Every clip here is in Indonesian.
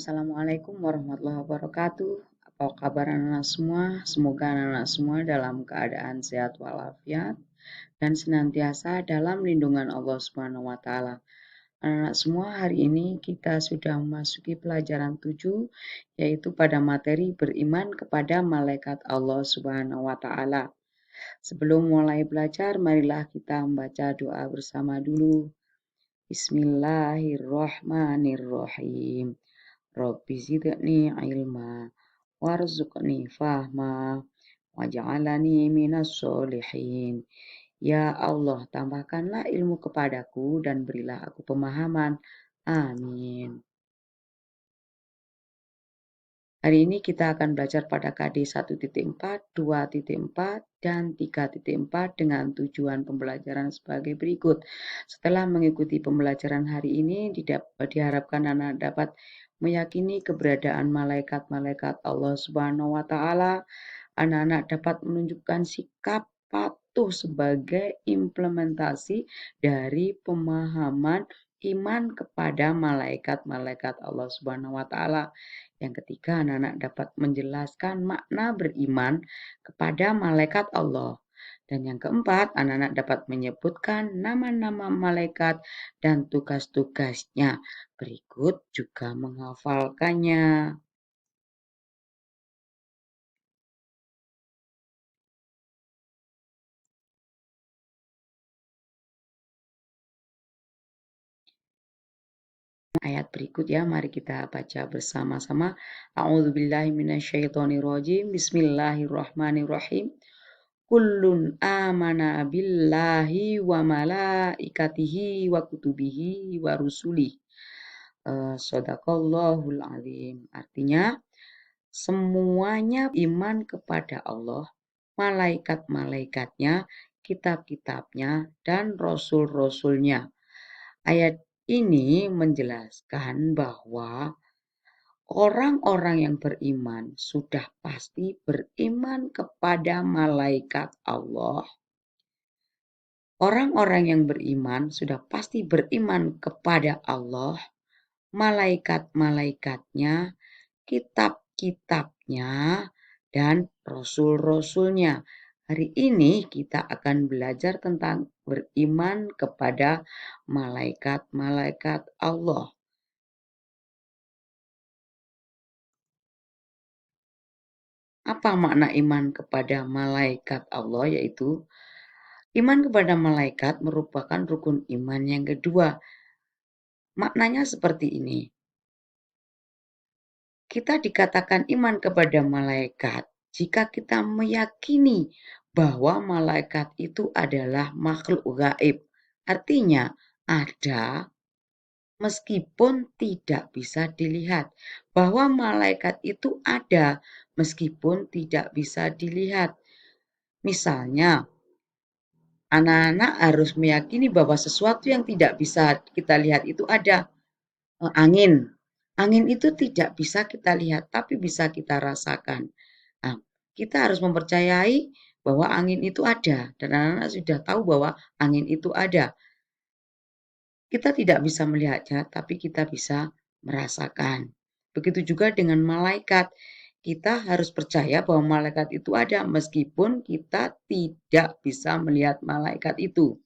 Assalamualaikum warahmatullahi wabarakatuh. Apa kabar anak-anak semua? Semoga anak-anak semua dalam keadaan sehat walafiat dan senantiasa dalam lindungan Allah Subhanahu wa taala. Anak-anak semua, hari ini kita sudah memasuki pelajaran 7, yaitu pada materi beriman kepada malaikat Allah Subhanahu wa taala. Sebelum mulai belajar, marilah kita membaca doa bersama dulu. Bismillahirrahmanirrahim. Rabbi zidni ilma warzuqni fahma waj'alani minas solihin. Ya Allah, tambahkanlah ilmu kepadaku dan berilah aku pemahaman. Amin. Hari ini kita akan belajar pada KD 1.4, 2.4, dan 3.4 dengan tujuan pembelajaran sebagai berikut. Setelah mengikuti pembelajaran hari ini, diharapkan anak dapat meyakini keberadaan malaikat-malaikat Allah Subhanahu wa taala. Anak-anak dapat menunjukkan sikap patuh sebagai implementasi dari pemahaman iman kepada malaikat-malaikat Allah Subhanahu wa taala. Yang ketiga, anak-anak dapat menjelaskan makna beriman kepada malaikat Allah. Dan yang keempat, anak-anak dapat menyebutkan nama-nama malaikat dan tugas-tugasnya. Berikut juga menghafalkannya. Ayat berikut ya, mari kita baca bersama-sama. A'udzubillahi minasyaitonirrajim. Bismillahirrahmanirrahim. Kullun amana billahi wa malaikatihi wa kutubihi wa rusulih. Shadaqallahul azim. Artinya, semuanya iman kepada Allah, malaikat-malaikatnya, kitab-kitabnya, dan rasul-rasulnya. Ayat ini menjelaskan bahwa orang-orang yang beriman sudah pasti beriman kepada malaikat Allah. Orang-orang yang beriman sudah pasti beriman kepada Allah, malaikat-malaikatnya, kitab-kitabnya, dan rasul-rasulnya. Hari ini kita akan belajar tentang beriman kepada malaikat-malaikat Allah. Apa makna iman kepada malaikat Allah? Yaitu iman kepada malaikat merupakan rukun iman yang kedua. Maknanya seperti ini. Kita dikatakan iman kepada malaikat jika kita meyakini bahwa malaikat itu adalah makhluk gaib. Artinya ada meskipun tidak bisa dilihat. Bahwa malaikat itu ada meskipun tidak bisa dilihat. Misalnya, anak-anak harus meyakini bahwa sesuatu yang tidak bisa kita lihat itu ada. Angin. Angin itu tidak bisa kita lihat, tapi bisa kita rasakan. Nah, kita harus mempercayai bahwa angin itu ada. Dan anak-anak sudah tahu bahwa angin itu ada. Kita tidak bisa melihatnya, tapi kita bisa merasakan. Begitu juga dengan malaikat. Kita harus percaya bahwa malaikat itu ada, meskipun kita tidak bisa melihat malaikat itu.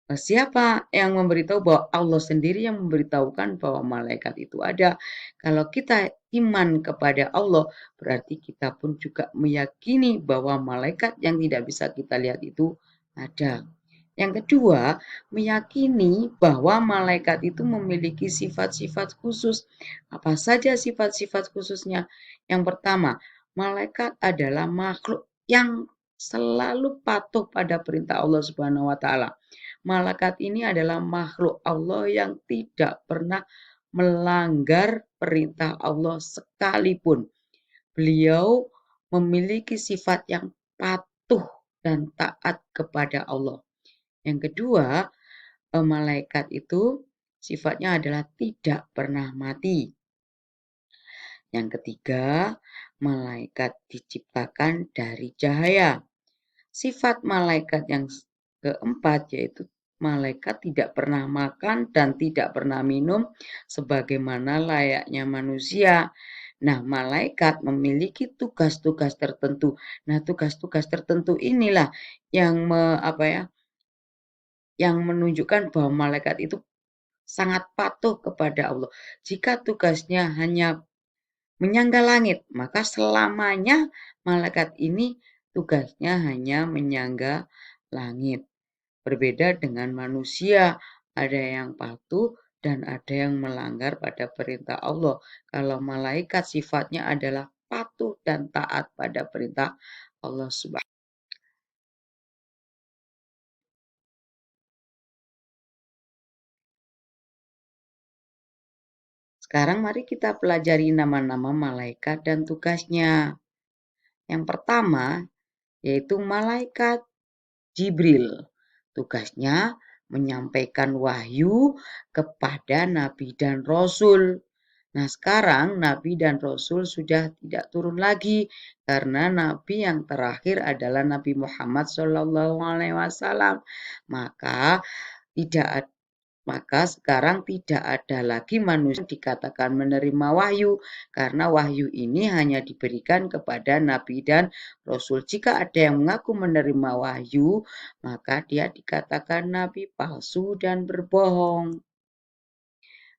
Siapa yang memberitahu? Bahwa Allah sendiri yang memberitahukan bahwa malaikat itu ada. Kalau kita iman kepada Allah, berarti kita pun juga meyakini bahwa malaikat yang tidak bisa kita lihat itu ada. Yang kedua, meyakini bahwa malaikat itu memiliki sifat-sifat khusus. Apa saja sifat-sifat khususnya? Yang pertama, malaikat adalah makhluk yang selalu patuh pada perintah Allah Subhanahu wa taala. Malaikat ini adalah makhluk Allah yang tidak pernah melanggar perintah Allah sekalipun. Beliau memiliki sifat yang patuh dan taat kepada Allah. Yang kedua, malaikat itu sifatnya adalah tidak pernah mati. Yang ketiga, malaikat diciptakan dari cahaya. Sifat malaikat yang keempat yaitu malaikat tidak pernah makan dan tidak pernah minum sebagaimana layaknya manusia. Nah, malaikat memiliki tugas-tugas tertentu. Nah, tugas-tugas tertentu inilah yang yang menunjukkan bahwa malaikat itu sangat patuh kepada Allah. Jika tugasnya hanya menyangga langit, maka selamanya malaikat ini tugasnya hanya menyangga langit. Berbeda dengan manusia, ada yang patuh dan ada yang melanggar pada perintah Allah. Kalau malaikat sifatnya adalah patuh dan taat pada perintah Allah Subhanahu. Sekarang mari kita pelajari nama-nama malaikat dan tugasnya. Yang pertama yaitu malaikat Jibril. Tugasnya menyampaikan wahyu kepada nabi dan rasul. Nah, sekarang nabi dan rasul sudah tidak turun lagi karena nabi yang terakhir adalah Nabi Muhammad SAW. Maka tidak maka sekarang tidak ada lagi manusia yang dikatakan menerima wahyu, karena wahyu ini hanya diberikan kepada nabi dan rasul. Jika ada yang mengaku menerima wahyu, maka dia dikatakan nabi palsu dan berbohong.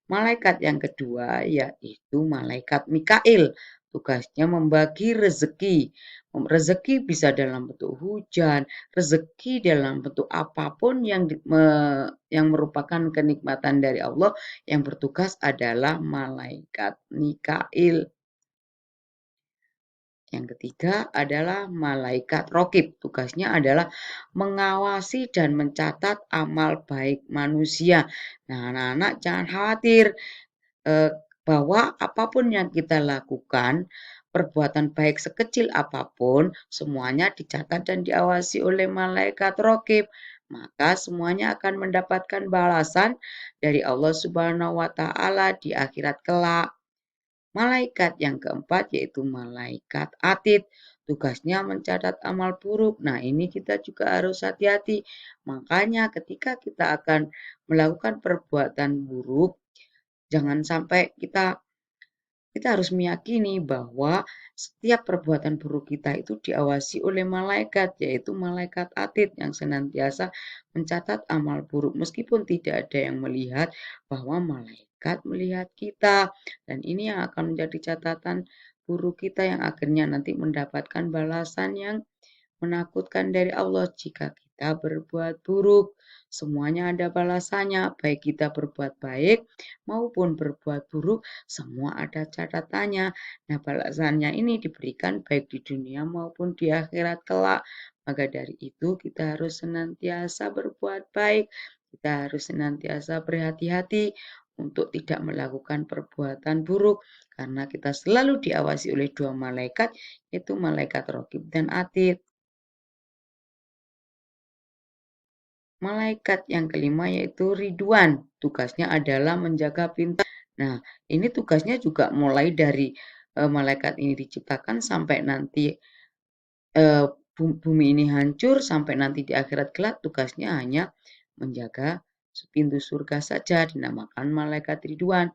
Malaikat yang kedua yaitu malaikat Mikail. Tugasnya membagi rezeki. Rezeki bisa dalam bentuk hujan, rezeki dalam bentuk apapun yang merupakan kenikmatan dari Allah. Yang bertugas adalah malaikat Mikail. Yang ketiga adalah malaikat Rokib. Tugasnya adalah mengawasi dan mencatat amal baik manusia. Nah, anak-anak jangan khawatir. Bahwa apapun yang kita lakukan, perbuatan baik sekecil apapun, semuanya dicatat dan diawasi oleh malaikat raqib. Maka semuanya akan mendapatkan balasan dari Allah Subhanahu wa Ta'ala di akhirat kelak. Malaikat yang keempat yaitu malaikat atid. Tugasnya mencatat amal buruk. Nah, ini kita juga harus hati-hati. Makanya ketika kita akan melakukan perbuatan buruk, jangan sampai kita harus meyakini bahwa setiap perbuatan buruk kita itu diawasi oleh malaikat, yaitu malaikat atid yang senantiasa mencatat amal buruk. Meskipun tidak ada yang melihat, bahwa malaikat melihat kita. Dan ini yang akan menjadi catatan buruk kita yang akhirnya nanti mendapatkan balasan yang menakutkan dari Allah jika kita berbuat buruk. Semuanya ada balasannya, baik kita berbuat baik maupun berbuat buruk, semua ada catatannya. Nah, balasannya ini diberikan baik di dunia maupun di akhirat kelak. Maka dari itu kita harus senantiasa berbuat baik, kita harus senantiasa berhati-hati untuk tidak melakukan perbuatan buruk karena kita selalu diawasi oleh dua malaikat, yaitu malaikat Raqib dan Atid. Malaikat yang kelima yaitu Ridwan, tugasnya adalah menjaga pintu. Nah, ini tugasnya juga mulai dari malaikat ini diciptakan sampai nanti bumi ini hancur, sampai nanti di akhirat kelak tugasnya hanya menjaga pintu surga saja, dinamakan malaikat Ridwan.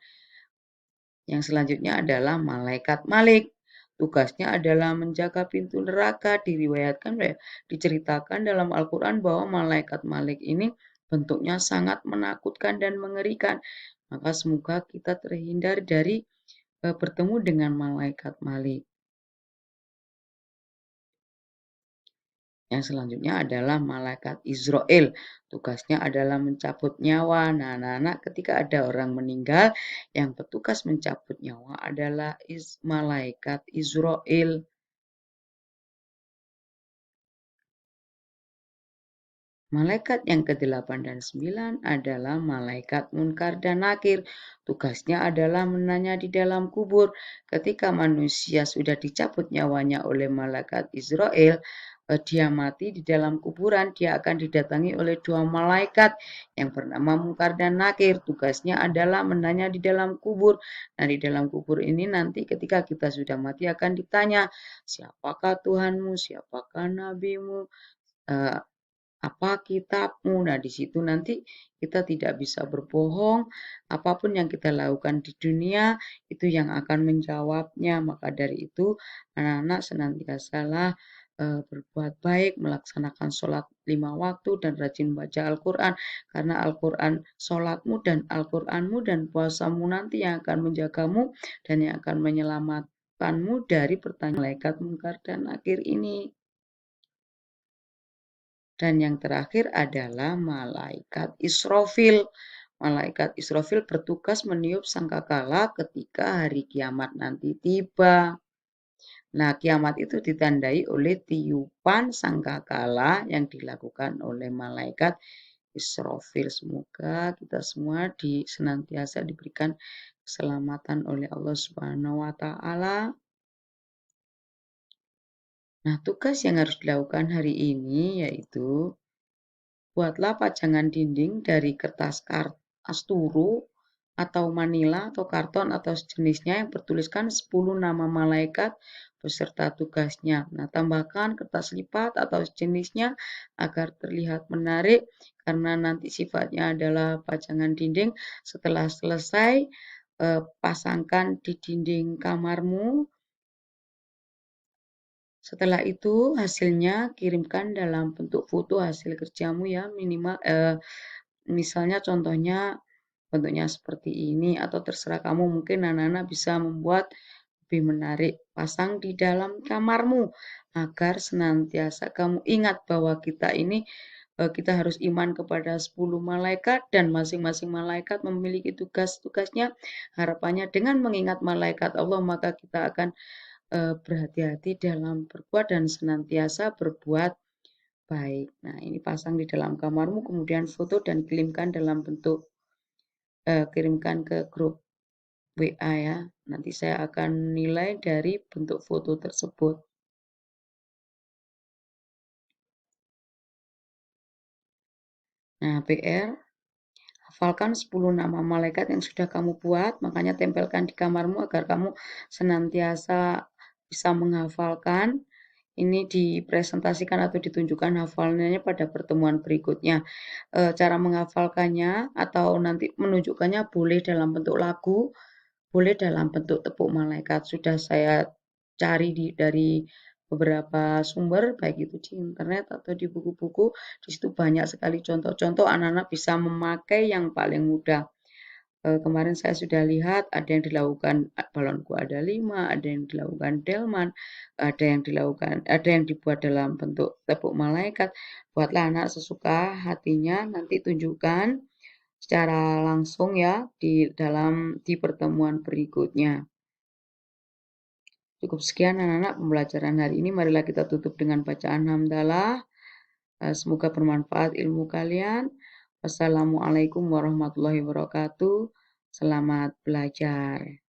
Yang selanjutnya adalah malaikat Malik. Tugasnya adalah menjaga pintu neraka. Diceritakan dalam Al-Quran bahwa malaikat Malik ini bentuknya sangat menakutkan dan mengerikan. Maka semoga kita terhindar dari bertemu dengan malaikat Malik. Yang selanjutnya adalah malaikat Israel. Tugasnya adalah mencabut nyawa. Nah, anak-anak, ketika ada orang meninggal, yang bertugas mencabut nyawa adalah malaikat Israel. Malaikat yang ke-8 dan 9 adalah malaikat Munkar dan Nakir. Tugasnya adalah menanya di dalam kubur. Ketika manusia sudah dicabut nyawanya oleh malaikat Israel, dia mati di dalam kuburan, dia akan didatangi oleh dua malaikat yang bernama Munkar dan Nakir. Tugasnya adalah menanya di dalam kubur. Nah, di dalam kubur ini nanti ketika kita sudah mati akan ditanya, siapakah Tuhanmu, siapakah nabimu, apa kitabmu. Nah, di situ nanti kita tidak bisa berbohong, apapun yang kita lakukan di dunia itu yang akan menjawabnya. Maka dari itu, anak-anak senantiasalah berbuat baik, melaksanakan sholat 5 waktu dan rajin baca Al-Quran, karena Al-Quran sholatmu dan Al-Quranmu dan puasamu nanti yang akan menjagamu dan yang akan menyelamatkanmu dari pertanyaan malaikat mungkar dan nakir ini. Dan yang terakhir adalah malaikat Israfil. Malaikat Israfil bertugas meniup sangkakala ketika hari kiamat nanti tiba. Nah, kiamat itu ditandai oleh tiupan sangkakala yang dilakukan oleh malaikat Israfil. Semoga kita semua senantiasa diberikan keselamatan oleh Allah Subhanahu wa taala. Nah, tugas yang harus dilakukan hari ini yaitu buatlah pajangan dinding dari kertas asturu atau manila atau karton atau sejenisnya yang bertuliskan 10 nama malaikat beserta tugasnya. Nah, tambahkan kertas lipat atau sejenisnya agar terlihat menarik karena nanti sifatnya adalah pajangan dinding. Setelah selesai, pasangkan di dinding kamarmu. Setelah itu hasilnya kirimkan dalam bentuk foto hasil kerjamu ya, minimal misalnya contohnya bentuknya seperti ini atau terserah kamu, mungkin anak-anak bisa membuat lebih menarik. Pasang di dalam kamarmu agar senantiasa kamu ingat bahwa kita harus iman kepada 10 malaikat dan masing-masing malaikat memiliki tugas-tugasnya. Harapannya dengan mengingat malaikat Allah maka kita akan berhati-hati dalam berbuat dan senantiasa berbuat baik. Nah, ini pasang di dalam kamarmu, kemudian foto dan kirimkan ke grup WA ya. Nanti saya akan nilai dari bentuk foto tersebut. Nah, PR, hafalkan 10 nama malaikat yang sudah kamu buat, makanya tempelkan di kamarmu agar kamu senantiasa bisa menghafalkan. Ini dipresentasikan atau ditunjukkan hafalannya pada pertemuan berikutnya. Cara menghafalkannya atau nanti menunjukkannya boleh dalam bentuk lagu, boleh dalam bentuk tepuk malaikat. Sudah saya cari dari beberapa sumber, baik itu di internet atau di buku-buku. Di situ banyak sekali contoh-contoh anak-anak bisa memakai yang paling mudah. Kemarin saya sudah lihat ada yang dilakukan balonku ada 5, ada yang dilakukan delman, ada yang dibuat dalam bentuk tepuk malaikat. Buatlah anak sesuka hatinya, nanti tunjukkan secara langsung ya di pertemuan berikutnya. Cukup sekian anak-anak pembelajaran hari ini. Marilah kita tutup dengan bacaan hamdalah. Semoga bermanfaat ilmu kalian. Wassalamualaikum warahmatullahi wabarakatuh. Selamat belajar.